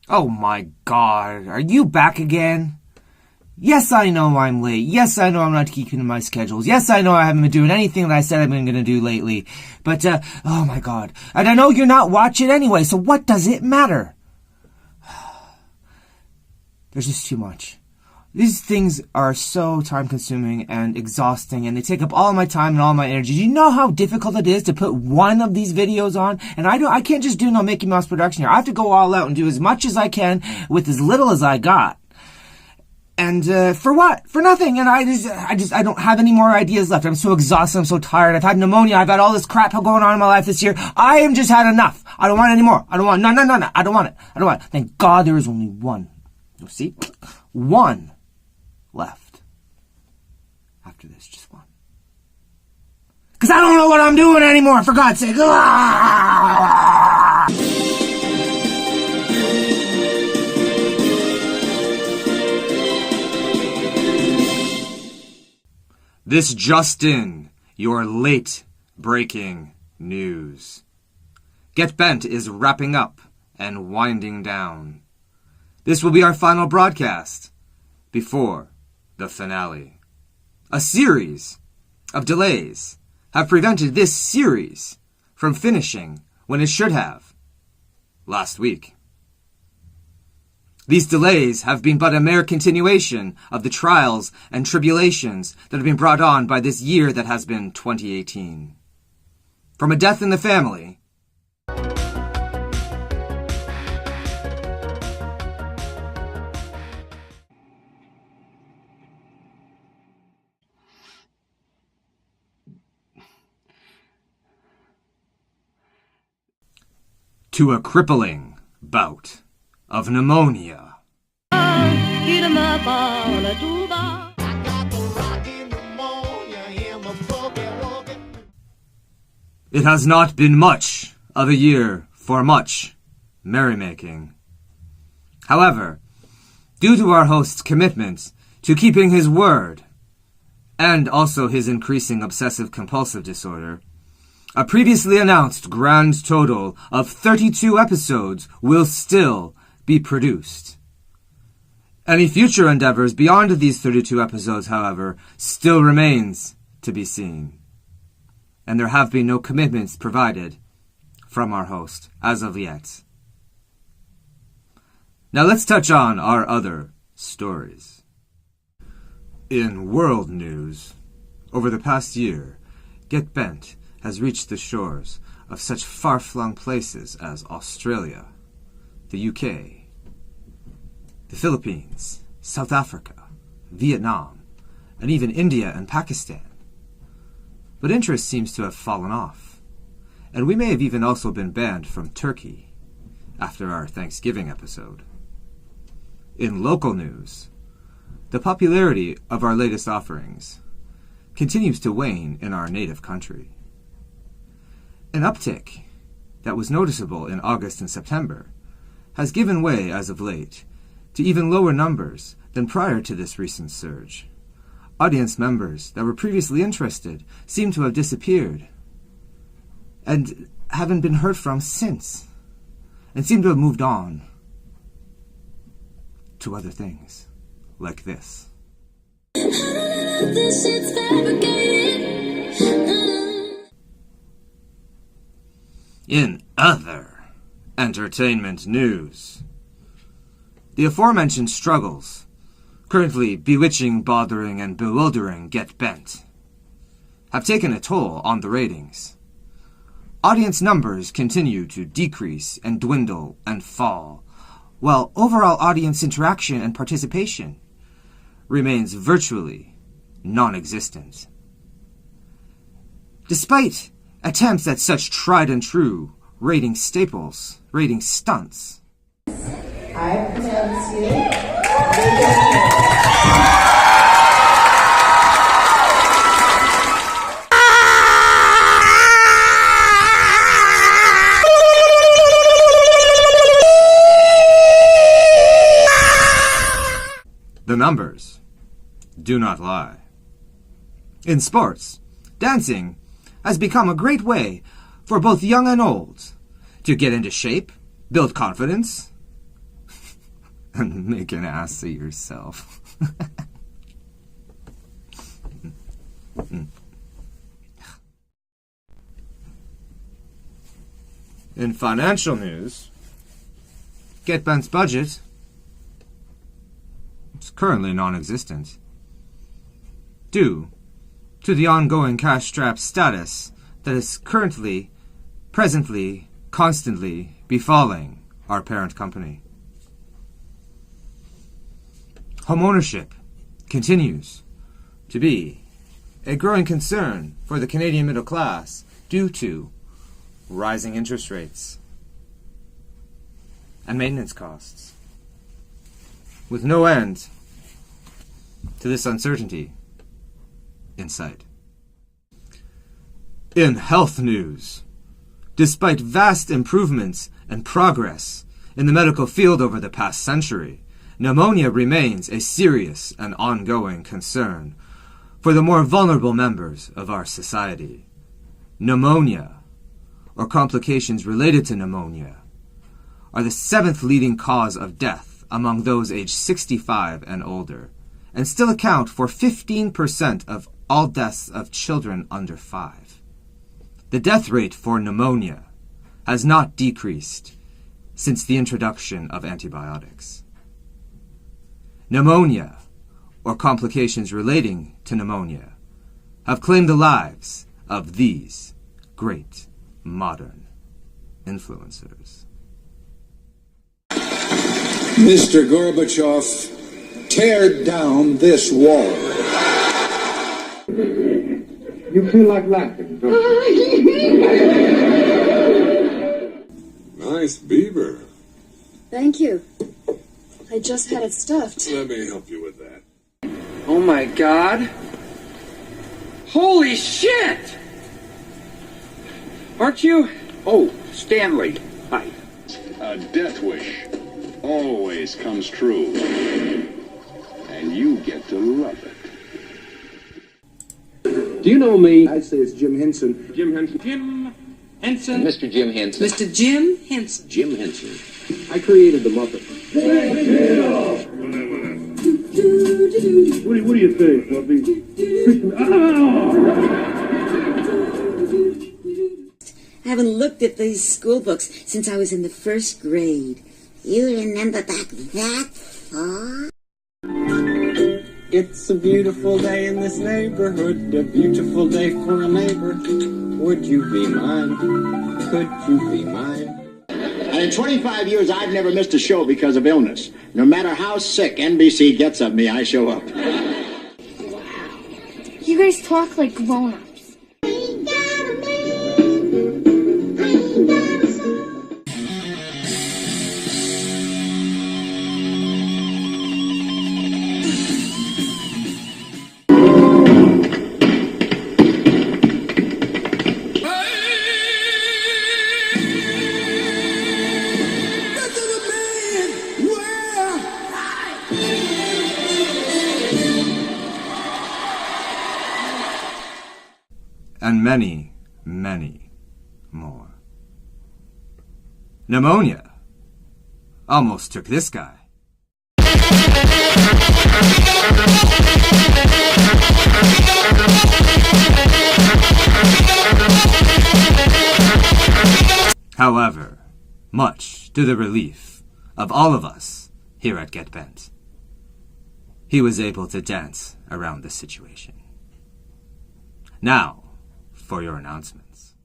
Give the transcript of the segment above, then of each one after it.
Oh my God, are you back again? Yes, I know I'm late. Yes, I know I'm not keeping to my schedules. Yes, I know I haven't been doing anything that I said I've been going to do lately. But, oh my God. And I know you're not watching anyway, so what does it matter? There's just too much. These things are so time-consuming and exhausting, and they take up all my time and all my energy. Do you know how difficult it is to put one of these videos on? And I can't just do no Mickey Mouse production here. I have to go all out and do as much as I can with as little as I got. And, for what? For nothing. And I don't have any more ideas left. I'm so exhausted. I'm so tired. I've had pneumonia. I've had all this crap going on in my life this year. I have just had enough. I don't want any more. I don't want, no. I don't want it. I don't want it. Thank God there is only one. You see? One left. After this, just one. Because I don't know what I'm doing anymore, for God's sake. This just in, your late breaking news. getBenT is wrapping up and winding down. This will be our final broadcast before the finale. A series of delays have prevented this series from finishing when it should have last week. These delays have been but a mere continuation of the trials and tribulations that have been brought on by this year that has been 2018. From a death in the family, to a crippling bout of pneumonia. It has not been much of a year for much merrymaking. However, due to our host's commitment to keeping his word, and also his increasing obsessive-compulsive disorder, a previously announced grand total of 32 episodes will still be produced. Any future endeavors beyond these 32 episodes, however, still remains to be seen. And there have been no commitments provided from our host as of yet. Now let's touch on our other stories. In world news, over the past year, getBenT has reached the shores of such far-flung places as Australia, the UK, the Philippines, South Africa, Vietnam, and even India and Pakistan. But interest seems to have fallen off, and we may have even also been banned from Turkey after our Thanksgiving episode. In local news, the popularity of our latest offerings continues to wane in our native country. An uptick that was noticeable in August and September has given way as of late to even lower numbers than prior to this recent surge. Audience members that were previously interested seem to have disappeared and haven't been heard from since, and seem to have moved on to other things like this. In other entertainment news, the aforementioned struggles currently bewitching, bothering, and bewildering getBenT have taken a toll on the ratings. Audience numbers continue to decrease and dwindle and fall, while overall audience interaction and participation remains virtually non-existent. Despite attempts at such tried and true rating staples, rating stunts, I pronounce you. The numbers do not lie. In sports, dancing has become a great way for both young and old to get into shape, build confidence, and make an ass of yourself. In financial news, getBenT's budget is currently non-existent due to the ongoing cash-strapped status that is currently, presently, constantly befalling our parent company. Homeownership continues to be a growing concern for the Canadian middle class due to rising interest rates and maintenance costs, with no end to this uncertainty in sight. In health news, despite vast improvements and progress in the medical field over the past century, pneumonia remains a serious and ongoing concern for the more vulnerable members of our society. Pneumonia, or complications related to pneumonia, are the 7th leading cause of death among those aged 65 and older, and still account for 15% of all deaths of children under 5. The death rate for pneumonia has not decreased since the introduction of antibiotics. Pneumonia, or complications relating to pneumonia, have claimed the lives of these great modern influencers. Mr. Gorbachev, tear down this wall. You feel like laughing, don't you? Nice beaver. Thank you. I just had it stuffed. Let me help you with that. Oh my God. Holy shit! Aren't you? Oh, Stanley. Hi. A death wish always comes true. And you get to love it. Do you know me? I'd say it's Jim Henson. Jim Henson. Jim Henson. Mr. Jim Henson. Mr. Jim Henson. Jim Henson. I created the Muppet. What do you think, Puppy? I haven't looked at these school books since I was in the 1st grade. You remember back that far? It's a beautiful day in this neighborhood, a beautiful day for a neighbor. Would you be mine? Could you be mine? And in 25 years, I've never missed a show because of illness. No matter how sick NBC gets of me, I show up. You guys talk like grown-ups. And many, many more. Pneumonia almost took this guy. However, much to the relief of all of us here at getBenT, he was able to dance around the situation. Now, for your announcements.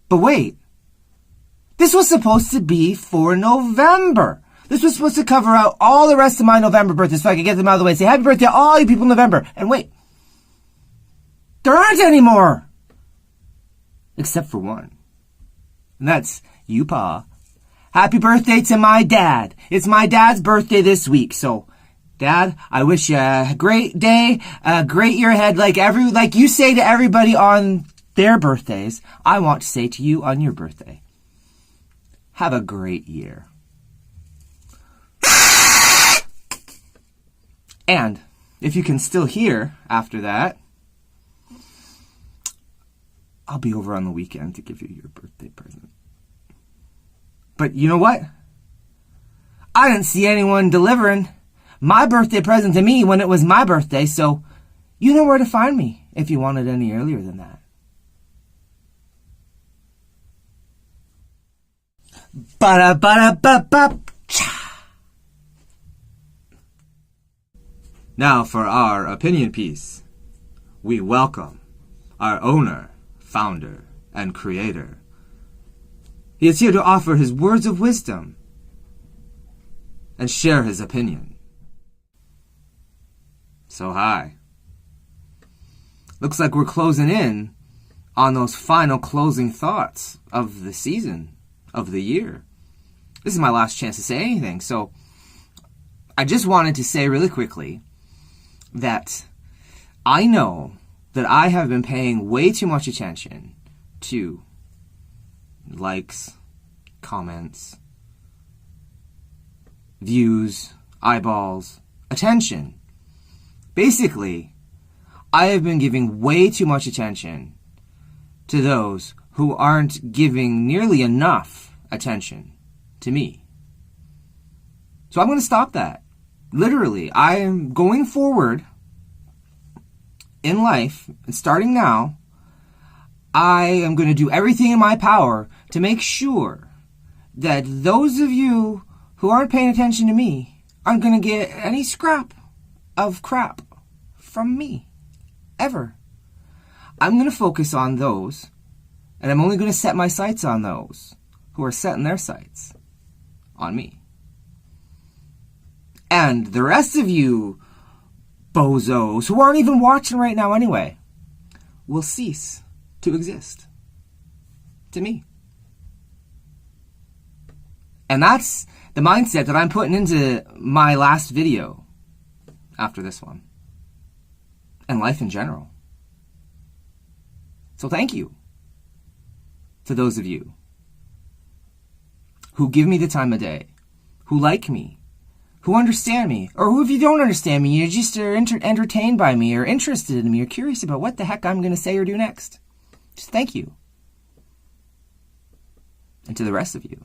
But wait, this was supposed to be for November. This was supposed to cover out all the rest of my November birthdays so I could get them out of the way. Say happy birthday to all you people in November. And wait. There aren't any more. Except for one. And that's you, Pa. Happy birthday to my dad. It's my dad's birthday this week. So, Dad, I wish you a great day, a great year ahead. Like you say to everybody on their birthdays, I want to say to you on your birthday. Have a great year. And if you can still hear after that, I'll be over on the weekend to give you your birthday present. But you know what? I didn't see anyone delivering my birthday present to me when it was my birthday, so you know where to find me if you want it any earlier than that. Ba-da-ba-da-ba-ba-cha. Now for our opinion piece, we welcome our owner, founder, and creator. He is here to offer his words of wisdom and share his opinion. So hi. Looks like we're closing in on those final closing thoughts of the season, of the year. This is my last chance to say anything, so I just wanted to say really quickly that I know that I have been paying way too much attention to likes, comments, views, eyeballs, attention. Basically, I have been giving way too much attention to those who aren't giving nearly enough attention to me. So I'm going to stop that. Literally, I am going forward in life, and starting now, I am going to do everything in my power to make sure that those of you who aren't paying attention to me aren't going to get any scrap of crap from me, ever. I'm going to focus on those, and I'm only going to set my sights on those who are setting their sights on me. And the rest of you bozos who aren't even watching right now anyway will cease to exist to me. And that's the mindset that I'm putting into my last video after this one. And life in general. So thank you to those of you who give me the time of day, who like me, who understand me, or who, if you don't understand me, you just are entertained by me, or interested in me, or curious about what the heck I'm going to say or do next. Just thank you. And to the rest of you,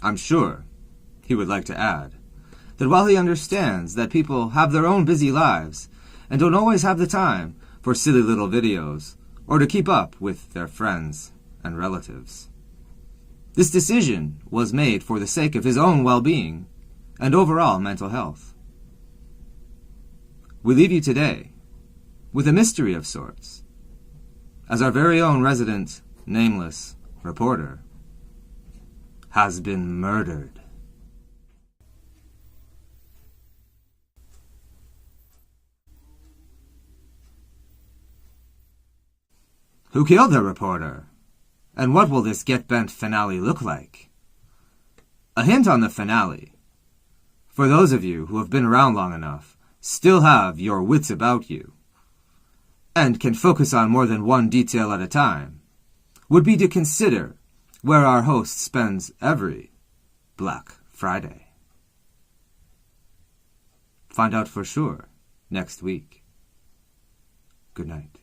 I'm sure he would like to add that while he understands that people have their own busy lives and don't always have the time for silly little videos or to keep up with their friends and relatives, this decision was made for the sake of his own well-being and overall mental health. We leave you today with a mystery of sorts, as our very own resident, nameless reporter has been murdered. Who killed the reporter? And what will this getBenT finale look like? A hint on the finale. For those of you who have been around long enough, still have your wits about you, and can focus on more than one detail at a time, would be to consider where our host spends every Black Friday. Find out for sure next week. Good night.